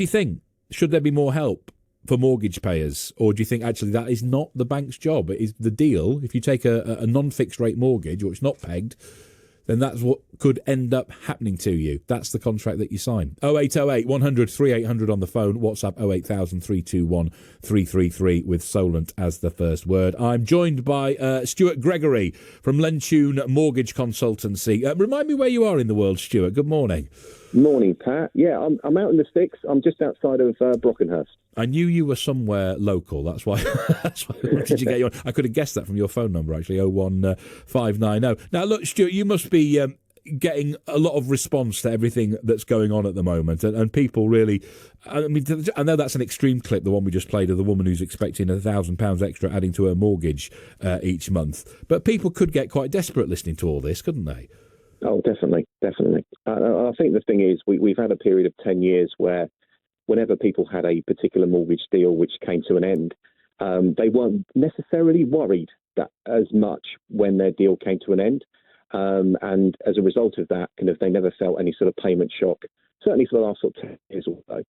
Do you think, should there be more help for mortgage payers, or do you think actually that is not the bank's job? It is the deal. If you take a non-fixed rate mortgage or it's not pegged, then that's what could end up happening to you. That's the contract that you sign. 0808 100 3800 on the phone. WhatsApp 08000 321 333 with Solent as the first word. I'm joined by Stuart Gregory from Lentune Mortgage Consultancy. Remind me where you are in the world, Stuart. Good morning. Morning, Pat. Yeah, I'm out in the sticks. I'm just outside of Brockenhurst. I knew you were somewhere local. That's why. That's why I wanted to get you on. I could have guessed that from your phone number, actually. 01590. Now, look, Stuart, you must be getting a lot of response to everything that's going on at the moment, and people really. I mean, I know that's an extreme clip, the one we just played of the woman who's expecting £1,000 extra adding to her mortgage each month. But people could get quite desperate listening to all this, couldn't they? Oh, definitely. I think the thing is, we've had a period of 10 years where whenever people had a particular mortgage deal which came to an end, they weren't necessarily worried that as much when their deal came to an end. And as a result of that, they never felt any sort of payment shock, certainly for the last sort of 10 years or so.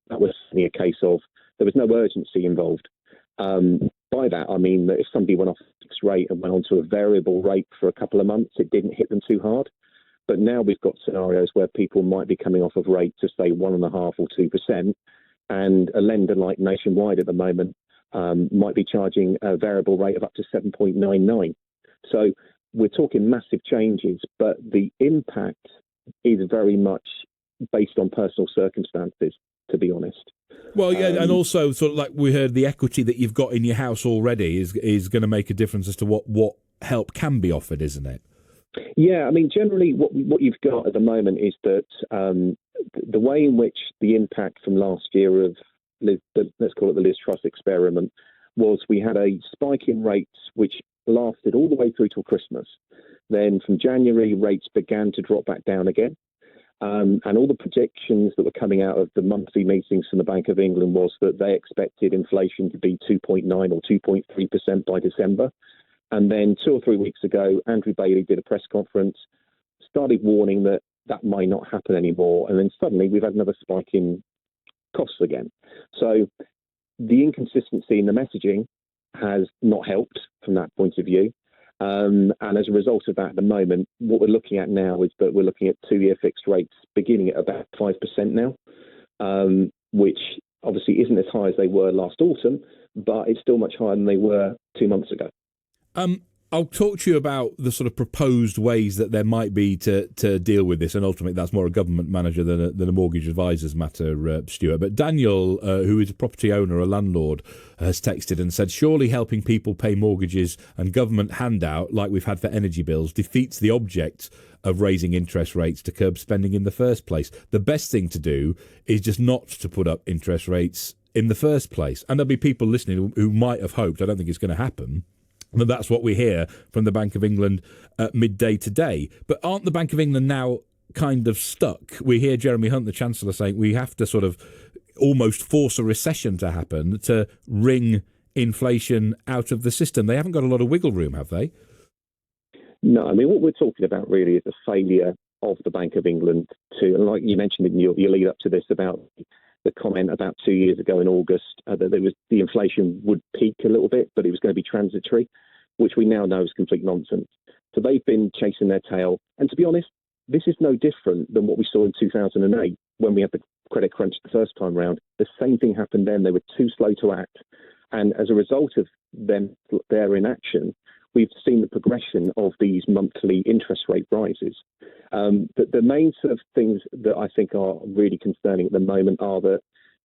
That was certainly a case of there was no urgency involved. By that, I mean that if somebody went off a fixed rate and went on to a variable rate for a couple of months, it didn't hit them too hard. But now we've got scenarios where people might be coming off of rates of, say, 1.5% or 2%, and a lender like Nationwide at the moment might be charging a variable rate of up to 7.99. So we're talking massive changes, but the impact is very much based on personal circumstances, to be honest. Well, yeah, and also sort of like we heard, the equity that you've got in your house already is going to make a difference as to what help can be offered, isn't it? Yeah, I mean, generally what you've got at the moment is that the way in which the impact from last year of, let's call it the Liz Truss experiment, was we had a spike in rates which lasted all the way through till Christmas. Then from January, rates began to drop back down again. And all the projections that were coming out of the monthly meetings from the Bank of England was that they expected inflation to be 2.9 or 2.3% by December. And then 2 or 3 weeks ago, Andrew Bailey did a press conference, started warning that that might not happen anymore. And then suddenly we've had another spike in costs again. So the inconsistency in the messaging has not helped from that point of view. And as a result of that, at the moment, what we're looking at now is that we're looking at 2-year fixed rates beginning at about 5% now, which obviously isn't as high as they were last autumn, but it's still much higher than they were 2 months ago. I'll talk to you about the sort of proposed ways that there might be to deal with this, and ultimately that's more a government manager than a mortgage advisor's matter, Stuart. But Daniel, who is a property owner, a landlord, has texted and said, surely helping people pay mortgages and government handout, like we've had for energy bills, defeats the object of raising interest rates to curb spending in the first place. The best thing to do is just not to put up interest rates in the first place. And there'll be people listening who might have hoped, I don't think it's going to happen, but that's what we hear from the Bank of England at midday today. But aren't the Bank of England now kind of stuck? We hear Jeremy Hunt, the Chancellor, saying we have to sort of almost force a recession to happen to wring inflation out of the system. They haven't got a lot of wiggle room, have they? No, I mean, what we're talking about really is a failure of the Bank of England to, and like you mentioned in your lead up to this about the comment about 2 years ago in August, that the inflation would peak a little bit, but it was going to be transitory, which we now know is complete nonsense. So they've been chasing their tail. And to be honest, this is no different than what we saw in 2008 when we had the credit crunch the first time round. The same thing happened then. They were too slow to act. And as a result of their inaction, we've seen the progression of these monthly interest rate rises. The main sort of things that I think are really concerning at the moment are that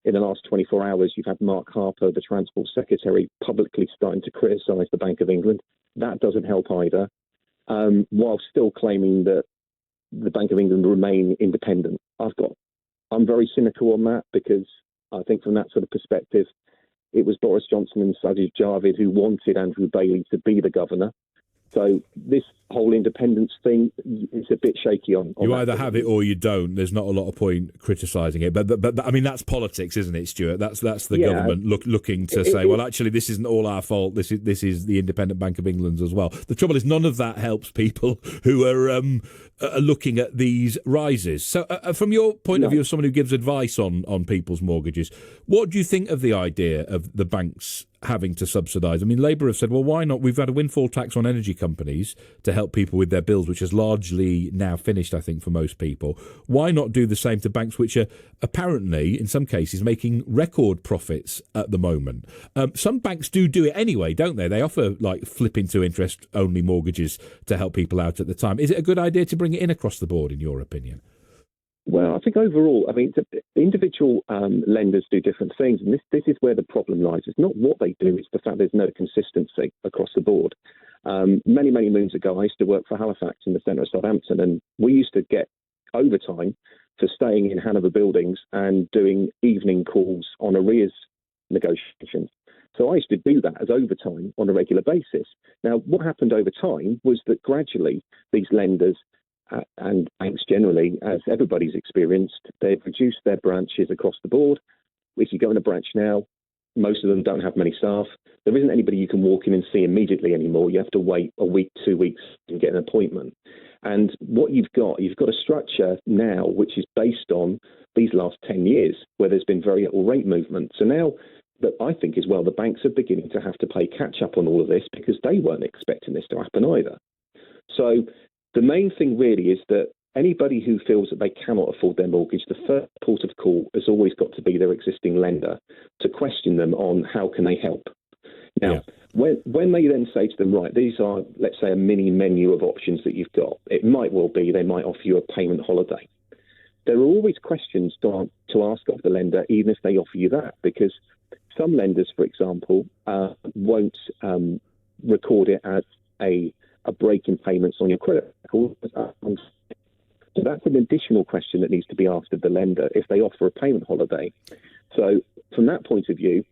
in the last 24 hours, you've had Mark Harper, the Transport Secretary, publicly starting to criticise the Bank of England. That doesn't help either, while still claiming that the Bank of England remain independent. I'm very cynical on that, because I think from that sort of perspective, it was Boris Johnson and Sajid Javid who wanted Andrew Bailey to be the governor. So this whole independence thing is a bit shaky on you that either have it or you don't. There's not a lot of point criticising it, but I mean that's politics, isn't it, Stuart? That's the government looking to say, well, actually, this isn't all our fault. This is the Independent Bank of England's as well. The trouble is, none of that helps people who are looking at these rises. So, from your point of view, as someone who gives advice on people's mortgages, what do you think of the idea of the banks having to subsidise? I mean, Labour have said, well, why not? We've had a windfall tax on energy companies to help people with their bills, which is largely now finished, I think, for most people. Why not do the same to banks, which are apparently, in some cases, making record profits at the moment? Some banks do it anyway, don't they? They offer, like, flip into interest-only mortgages to help people out at the time. Is it a good idea to bring it in across the board, in your opinion? Well, I think overall, I mean, the individual lenders do different things, and this is where the problem lies. It's not what they do; it's the fact there's no consistency across the board. Many moons ago, I used to work for Halifax in the centre of Southampton, and we used to get overtime for staying in Hanover buildings and doing evening calls on arrears negotiations. So I used to do that as overtime on a regular basis. Now, what happened over time was that gradually these lenders and banks generally, as everybody's experienced, they've reduced their branches across the board. If you go in a branch now, most of them don't have many staff. There isn't anybody you can walk in and see immediately anymore. You have to wait a week, 2 weeks to get an appointment. And what you've got a structure now which is based on these last 10 years where there's been very little rate movement. So now that I think as well, the banks are beginning to have to play catch up on all of this because they weren't expecting this to happen either. So the main thing really is that anybody who feels that they cannot afford their mortgage, the first port of call has always got to be their existing lender to question them on how can they help. Now, when they then say to them, right, these are, let's say, a mini menu of options that you've got, it might well be they might offer you a payment holiday. There are always questions to ask of the lender, even if they offer you that, because some lenders, for example, won't record it as a break in payments on your credit record. So that's an additional question that needs to be asked of the lender if they offer a payment holiday. So from that point of view,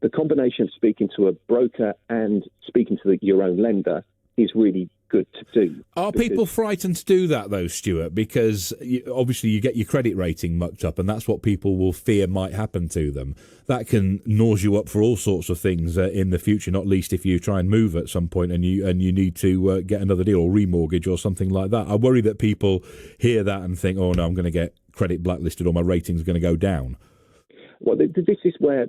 the combination of speaking to a broker and speaking to your own lender is really good to do. Are people frightened to do that, though, Stuart? Because obviously you get your credit rating mucked up, and that's what people will fear might happen to them. That can nose you up for all sorts of things in the future, not least if you try and move at some point and you need to get another deal or remortgage or something like that. I worry that people hear that and think, oh, no, I'm going to get credit blacklisted or my rating's going to go down. Well, this is where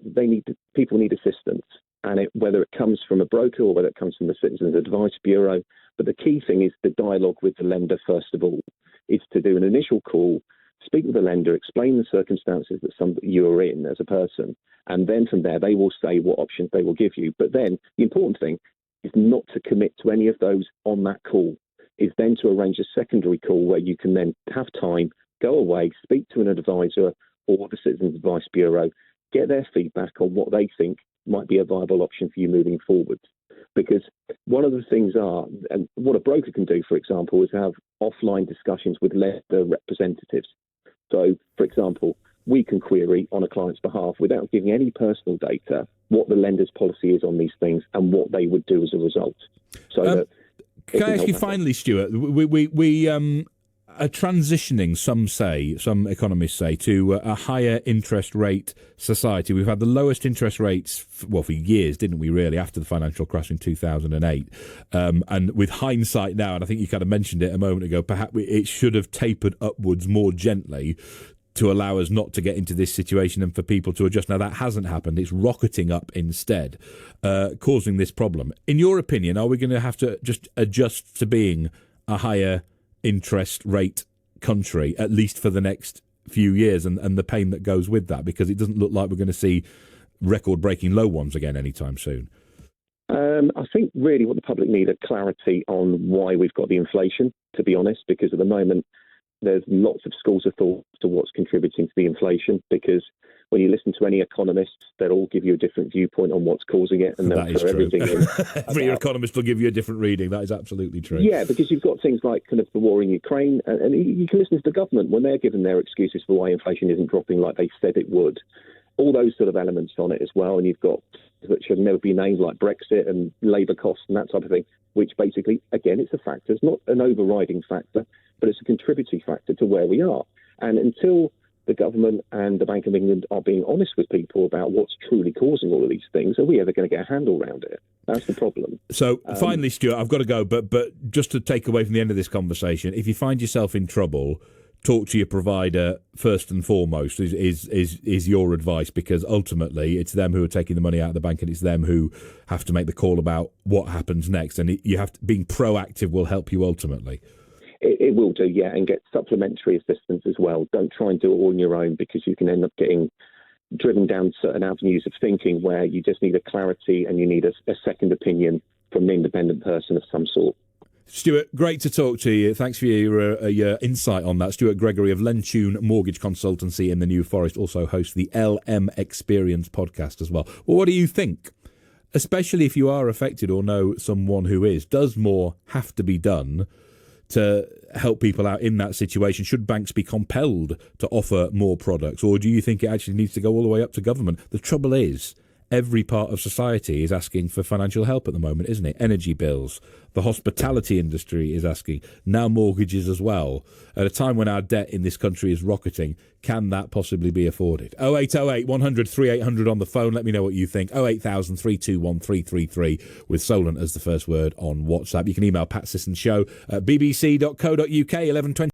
people need assistance, and whether it comes from a broker or whether it comes from the Citizens Advice Bureau. But the key thing is the dialogue with the lender, first of all, is to do an initial call, speak with the lender, explain the circumstances that you are in as a person, and then from there they will say what options they will give you. But then the important thing is not to commit to any of those on that call, is then to arrange a secondary call where you can then have time, go away, speak to an advisor or the Citizens Advice Bureau, get their feedback on what they think might be a viable option for you moving forward. Because one of the things and what a broker can do, for example, is have offline discussions with lender representatives. So, for example, we can query on a client's behalf without giving any personal data what the lender's policy is on these things and what they would do as a result. So can I ask you finally, Stuart, we are transitioning, some economists say, to a higher interest rate society. We've had the lowest interest rates, for years, didn't we, really, after the financial crash in 2008. And with hindsight now, and I think you kind of mentioned it a moment ago, perhaps it should have tapered upwards more gently to allow us not to get into this situation and for people to adjust. Now, that hasn't happened. It's rocketing up instead, causing this problem. In your opinion, are we going to have to just adjust to being a higher interest rate country, at least for the next few years, and the pain that goes with that, because it doesn't look like we're going to see record-breaking low ones again anytime soon? I think really what the public need are clarity on why we've got the inflation, to be honest, because at the moment there's lots of schools of thought to what's contributing to the inflation, because when you listen to any economists, they'll all give you a different viewpoint on what's causing it, and they'll throw everything in. Every economist will give you a different reading. That is absolutely true. Yeah, because you've got things like kind of the war in Ukraine, and you can listen to the government when they're giving their excuses for why inflation isn't dropping like they said it would. All those sort of elements on it as well, and you've got that should never be named, like Brexit and labour costs and that type of thing, which basically, again, it's a factor. It's not an overriding factor, but it's a contributory factor to where we are. And until the government and the Bank of England are being honest with people about what's truly causing all of these things, are we ever going to get a handle around it? That's the problem. So finally, Stuart, I've got to go, but just to take away from the end of this conversation, if you find yourself in trouble, talk to your provider first and foremost is your advice, because ultimately it's them who are taking the money out of the bank, and it's them who have to make the call about what happens next. And being proactive will help you ultimately. It will do, yeah, and get supplementary assistance as well. Don't try and do it all on your own, because you can end up getting driven down certain avenues of thinking where you just need a clarity and you need a second opinion from an independent person of some sort. Stuart, great to talk to you. Thanks for your insight on that. Stuart Gregory of Lentune Mortgage Consultancy in the New Forest, also hosts the LM Experience podcast as well. Well, what do you think? Especially if you are affected or know someone who is. Does more have to be done to help people out in that situation? Should banks be compelled to offer more products, or do you think it actually needs to go all the way up to government? The trouble is, every part of society is asking for financial help at the moment, isn't it? Energy bills, the hospitality industry is asking, now mortgages as well. At a time when our debt in this country is rocketing, can that possibly be afforded? 0808 100 3800 on the phone. Let me know what you think. 08000 321 333 with Solent as the first word on WhatsApp. You can email Pat Sissons Show at bbc.co.uk 1120.